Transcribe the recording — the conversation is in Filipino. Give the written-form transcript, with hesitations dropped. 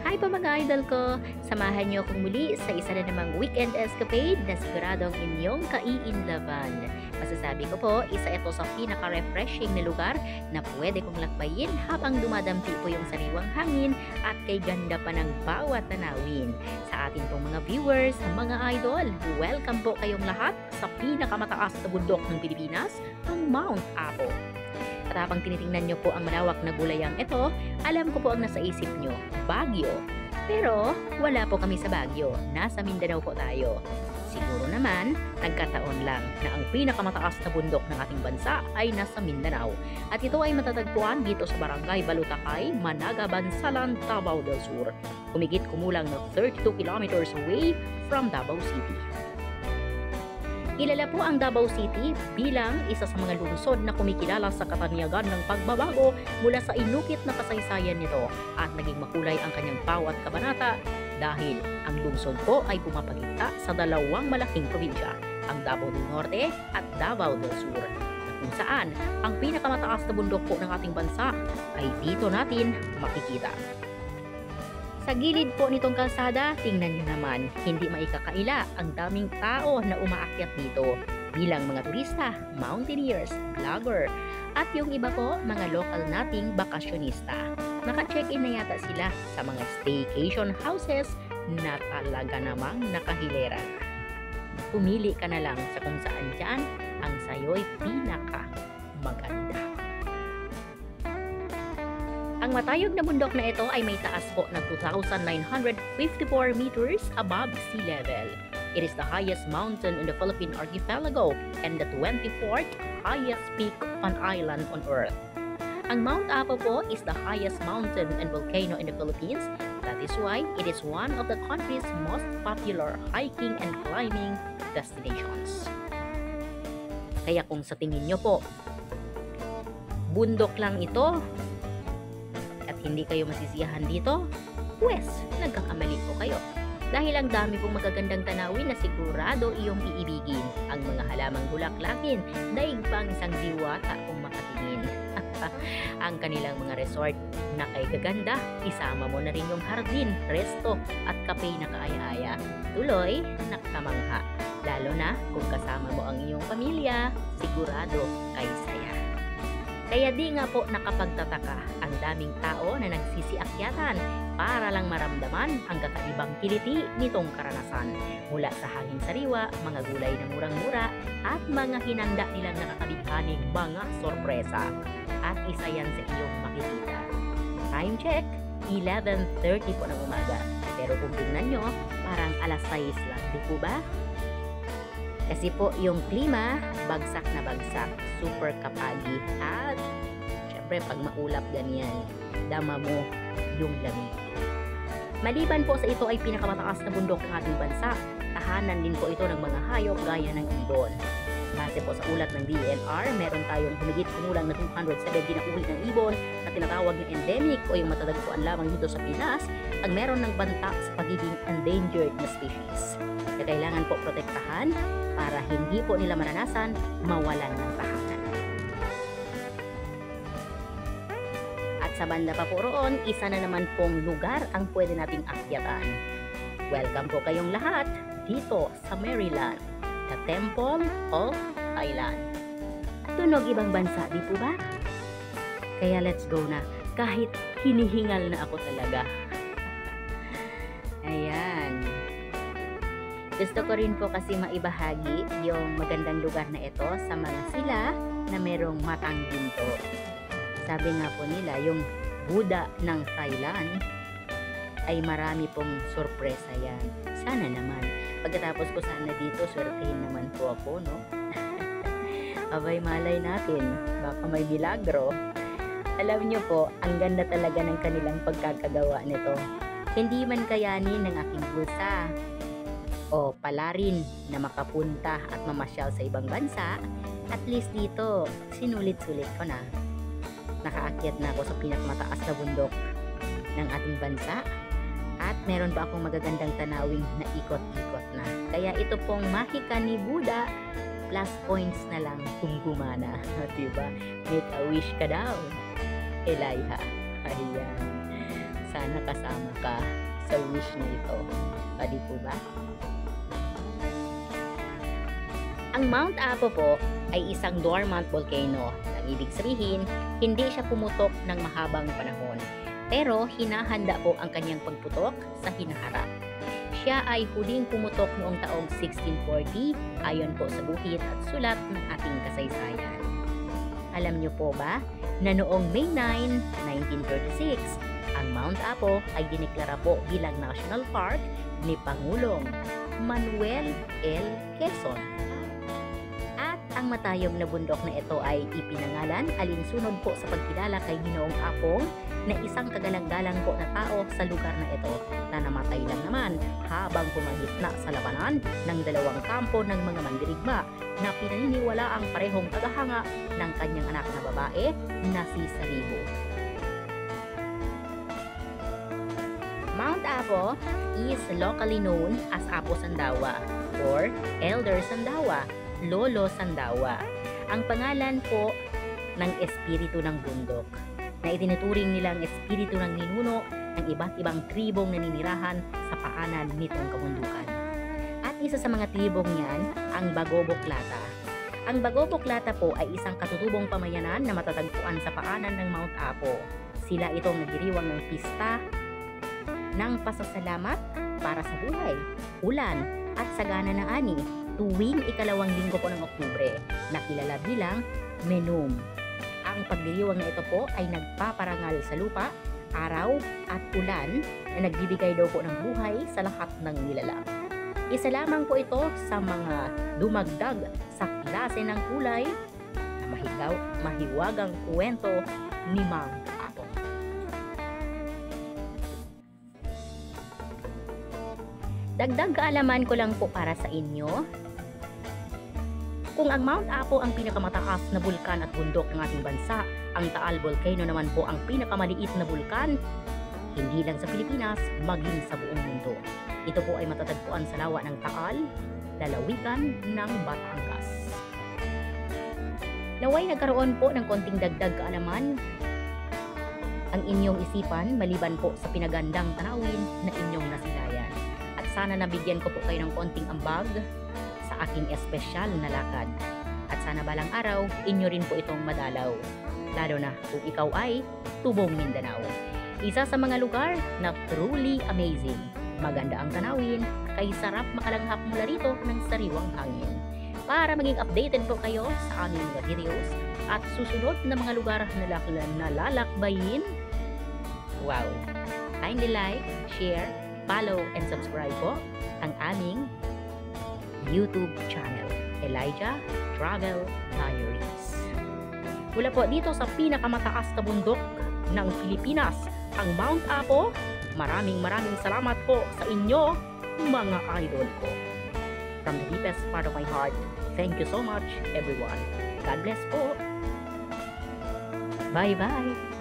Hi po mga idol ko! Samahan niyo akong muli sa isa na namang weekend escapade na siguradong inyong kaiinlaban. Masasabi ko po, isa ito sa pinaka-refreshing na lugar na pwede kong lakbayin habang dumadampi po yung sariwang hangin at kay ganda pa ng bawat tanawin. Sa ating pong mga viewers, mga idol, welcome po kayong lahat sa pinakamataas na bundok ng Pilipinas, ang Mount Apo. At habang tinitingnan nyo po ang malawak na gulayang ito, alam ko po ang nasa isip nyo, Baguio. Pero wala po kami sa Baguio, nasa Mindanao po tayo. Siguro naman, nagkataon lang na ang pinakamataas na bundok ng ating bansa ay nasa Mindanao. At ito ay matatagpuan dito sa Barangay Balutakay, Managa, Bansalan, Davao del Sur. Humigit kumulang na 32 kilometers away from Davao City. Kilala po ang Davao City bilang isa sa mga lungsod na kumikilala sa katanyagan ng pagbabago mula sa inukit na kasaysayan nito at naging makulay ang kanyang bawat kabanata dahil ang lungsod po ay pumapagita sa dalawang malaking probinsya, ang Davao del Norte at Davao del Sur, na kung saan ang pinakamataas na bundok po ng ating bansa ay dito natin makikita. Sa gilid po nitong kalsada, tingnan nyo naman, hindi maikakaila ang daming tao na umaakyat dito bilang mga turista, mountaineers, vlogger, at yung iba po, mga local nating bakasyonista. Naka-check-in na yata sila sa mga staycation houses na talaga namang nakahilera. Pumili ka na lang sa kung saan dyan ang sayo'y pinaka-maganda. Ang matayog na bundok na ito ay may taas po na 2,954 meters above sea level. It is the highest mountain in the Philippine archipelago and the 24th highest peak on island on Earth. Ang Mount Apo po is the highest mountain and volcano in the Philippines. That is why it is one of the country's most popular hiking and climbing destinations. Kaya kung sa tingin nyo po, bundok lang ito, at hindi kayo masisiyahan dito, pues, nagkakamali po kayo. Dahil ang dami pong magagandang tanawin na sigurado iyong iibigin. Ang mga halamang bulaklakin, daig pang isang diwata kung makatingin. Ang kanilang mga resort na kay gaganda, isama mo na rin yung hardin, resto, at kape na kaaya-aya. Tuloy, nakamangha. Lalo na kung kasama mo ang iyong pamilya, sigurado kay saya. Kaya di nga po nakapagtataka ang daming tao na nagsisiakyatan para lang maramdaman ang kakaibang kiliti nitong karanasan. Mula sa hangin sariwa, mga gulay na murang-mura at mga hinanda nilang nakakabighaning mga sorpresa. At isa yan sa iyong makikita. Time check, 11:30 po ng umaga. Pero kung tingnan nyo, parang alas 6 lang, di po ba? Kasi po yung klima, bagsak na bagsak, super kapagi. At syempre pag maulap ganyan, dama mo yung lamig. Maliban po sa ito ay pinakamataas na bundok ng ating bansa, tahanan din po ito ng mga hayop gaya ng ibon. Base po sa ulat ng DNR, meron tayong humigit kumulang na 270 na uri ng ibon na tinatawag na endemic o yung matatagpuan lamang dito sa Pinas ang meron ng banta sa pagiging endangered na species. Kaya kailangan po protektahan para hindi po nila maranasan mawalan ng tahanan. At sa banda pa po roon, isa na naman pong lugar ang pwede nating akyatan. Welcome po kayong lahat dito sa Maryland, the Temple of Thailand. Tunog ibang bansa, di po ba? Kaya let's go na, kahit hinihingal na ako talaga. Ayan. Gusto ko rin po kasi maibahagi yung magandang lugar na ito sa mga sila na merong matang ginto. Sabi nga po nila, yung Buddha ng Thailand ay marami pong sorpresa yan. Sana naman. Pagkatapos ko sana dito, swertehin naman po ako, no? Abay, malay natin. Baka may milagro. Alam nyo po, ang ganda talaga ng kanilang pagkakagawa nito. Hindi man kayanin ng aking bulsa o pala rin na makapunta at mamasyal sa ibang bansa, at least dito, sinulit-sulit ko na. Nakaakyat na ako sa pinakamataas na bundok ng ating bansa at meron pa akong magagandang tanawing na ikot-ikot na. Kaya ito pong mahika ni Buddha, plus points na lang kung gumana. Diba? Make a wish ka daw. Elijah. Ayan. Sana kasama ka sa wish na ito. Pwede po ba? Ang Mount Apo po ay isang dormant volcano. Ang ibig sabihin, hindi siya pumutok ng mahabang panahon. Pero hinahanda po ang kanyang pagputok sa hinaharap. Siya ay huling pumutok noong taong 1640 ayon po sa guhit at sulat ng ating kasaysayan. Alam niyo po ba na noong May 9, 1936, ang Mount Apo ay dineklara po bilang National Park ni Pangulong Manuel L. Quezon. At ang matayog na bundok na ito ay ipinangalan alinsunod po sa pagkilala kay Ginoong Apong na isang kagalang-galang po na tao sa lugar na ito na namatay lang naman habang pumagitna sa labanan ng dalawang kampo ng mga mandirigma na pinaniniwala ang parehong tagahanga ng kanyang anak na babae na si Saribo. Mount Apo is locally known as Apo Sandawa or Elder Sandawa, Lolo Sandawa. Ang pangalan po ng espiritu ng bundok na itinuturing nilang espiritu ng ninuno ng iba't ibang tribong naninirahan sa paanan nitong kabundukan. At isa sa mga tribong niyan, ang Bagoboklata. Ang Bagoboklata po ay isang katutubong pamayanan na matatagpuan sa paanan ng Mount Apo. Sila itong nagdiriwang ng pista ng pasasalamat para sa buhay, ulan at sagana na ani tuwing ikalawang linggo po ng Oktubre na kilala bilang Menum. Ang pagdiriwang na ito po ay nagpaparangal sa lupa, araw at ulan na nagbibigay daw po ng buhay sa lahat ng nilalang. Isa lamang po ito sa mga dumagdag sa klase ng kulay na mahiwagang kwento ni Mang Apo. Dagdag kaalaman ko lang po para sa inyo. Kung ang Mount Apo ang pinakamataas na bulkan at bundok ng ating bansa, ang Taal Volcano naman po ang pinakamaliit na bulkan, hindi lang sa Pilipinas, maging sa buong mundo. Ito po ay matatagpuan sa lawa ng Taal, lalawigan ng Batangas. Naway nagkaroon po ng konting dagdag kaalaman ang inyong isipan maliban po sa pinagandang tanawin na inyong nasilayan. At sana nabigyan ko po kayo ng konting ambag sa aking espesyal na lakad. At sana balang araw, inyo rin po itong madalaw. Lalo na kung ikaw ay tubong Mindanao. Isa sa mga lugar na truly amazing. Maganda ang tanawin, kay sarap makalanghap mula rito ng sariwang hangin. Para maging updated po kayo sa aming mga videos at susunod na mga lugar na lalakbayin, wow! Kindly like, share, follow, and subscribe po ang aming YouTube channel, Elijah Travel Diaries. Mula po dito sa pinakamataas na bundok ng Pilipinas, ang Mount Apo, maraming salamat po sa inyo, mga idol ko. From the deepest part of my heart, thank you so much everyone. God bless po. Bye-bye.